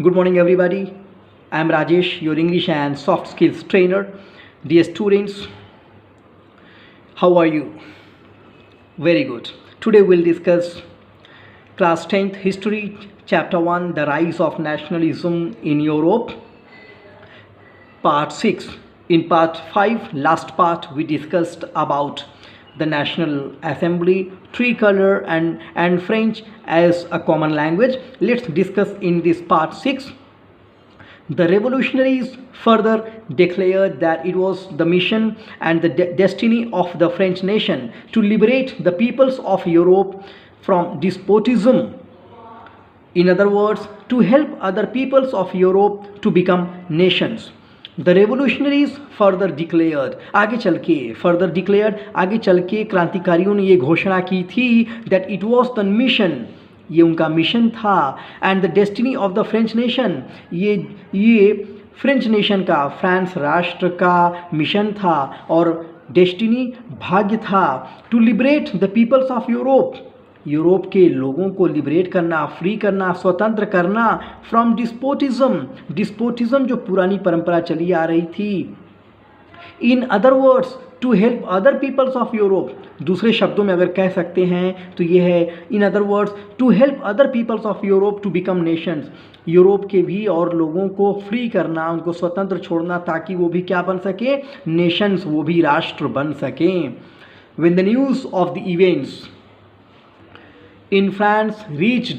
Good morning, everybody. I am Rajesh, your English and soft skills trainer. Dear students, how are you? Very good. Today we'll discuss class 10th history, chapter 1, the rise of nationalism in Europe, part 6. In part 5, last part, we discussed about the National Assembly, tricolor and French as a common language. Let's discuss in this part 6. The revolutionaries further declared that it was the mission and the destiny of the French nation to liberate the peoples of Europe from despotism. In other words, to help other peoples of Europe to become nations. The revolutionaries further declared, आगे चल के क्रांतिकारियों ने ये घोषणा की थी that it was the mission, ये उनका मिशन था, and the destiny of the French nation, ये फ्रेंच नेशन का, फ्रांस राष्ट्र का मिशन था और डेस्टिनी भाग्य था, to liberate the peoples of Europe के लोगों को लिबरेट करना, फ्री करना, स्वतंत्र करना फ्रॉम डिस्पोटिज्म जो पुरानी परंपरा चली आ रही थी. In other words, to help other peoples of Europe, दूसरे शब्दों में अगर कह सकते हैं तो ये है in other words, to help other peoples of Europe to become nations, Europe के भी और लोगों को फ्री करना, उनको स्वतंत्र छोड़ना ताकि वो भी क्या बन सके, नेशंस, वो भी राष्ट्र बन सकें. When the news of the events in France reached,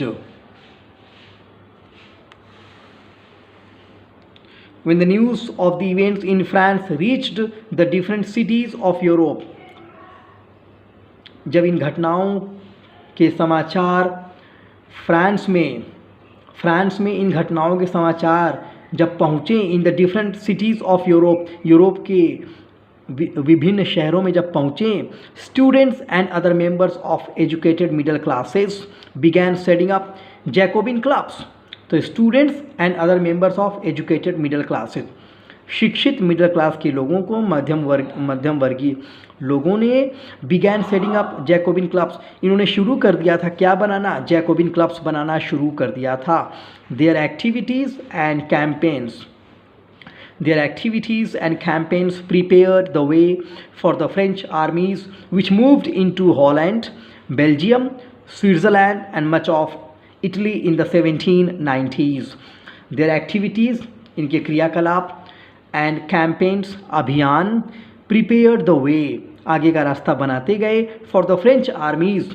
when the news of the events in France reached the different cities of Europe, जब इन घटनाओं के समाचार फ्रांस में इन घटनाओं के समाचार जब पहुँचे in the different cities of Europe के विभिन्न शहरों में जब पहुँचे, students and other members of educated middle classes began setting up Jacobin clubs. तो students and other members of educated middle classes, शिक्षित मिडिल क्लास के लोगों को, मध्यम वर्गीय लोगों ने began setting up Jacobin clubs, इन्होंने शुरू कर दिया था क्या बनाना, जैकोबिन क्लब्स बनाना शुरू कर दिया था. There activities and campaigns prepared the way for the French armies which moved into Holland, Belgium, Switzerland and much of Italy in the 1790s. Their activities, इनके क्रियाकलाप, and campaigns, अभियान, prepared the way, आगे का रास्ता बनाते गए, for the French armies,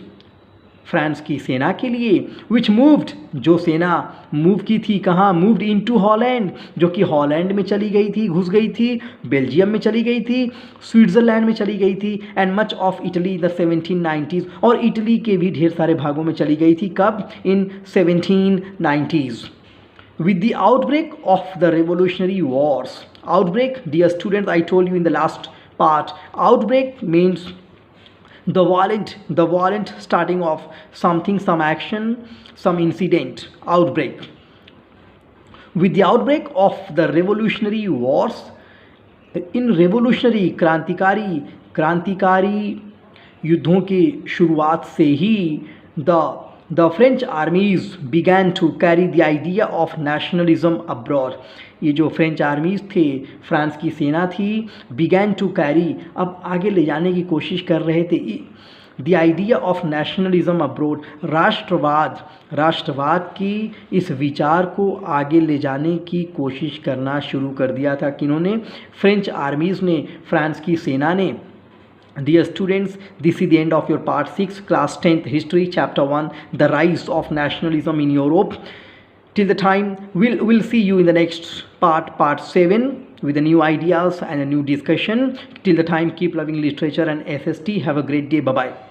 France की सेना के लिए, विच मूव्ड, जो सेना मूव की थी कहाँ, मूव्ड इनटू हॉलैंड, जो कि हॉलैंड में चली गई थी, घुस गई थी, बेल्जियम में चली गई थी, स्विट्ज़रलैंड में चली गई थी, and much of Italy the 1790s, और इटली के भी ढेर सारे भागों में चली गई थी. कब, इन 1790s. With the outbreak of the revolutionary wars, outbreak, dear students, I told you in the last part, outbreak means the violent starting of something, some action, some incident, outbreak. With the outbreak of the revolutionary wars, in revolutionary क्रांतिकारी युद्धों की शुरुआत से ही the French armies began to carry the idea of nationalism abroad. ये जो French armies थे, France की सेना थी, began to carry, अब आगे ले जाने की कोशिश कर रहे थे, the idea of nationalism abroad, राष्ट्रवाद की इस विचार को आगे ले जाने की कोशिश करना शुरू कर दिया था. किन्होंने, फ्रेंच आर्मीज़ ने, फ्रांस की सेना ने. Dear students, this is the end of your part 6, class 10th history, chapter 1, the rise of nationalism in Europe. Till the time, we'll see you in the next part 7, with the new ideas and a new discussion. Till the time, keep loving literature and SST. Have a great day. Bye-bye.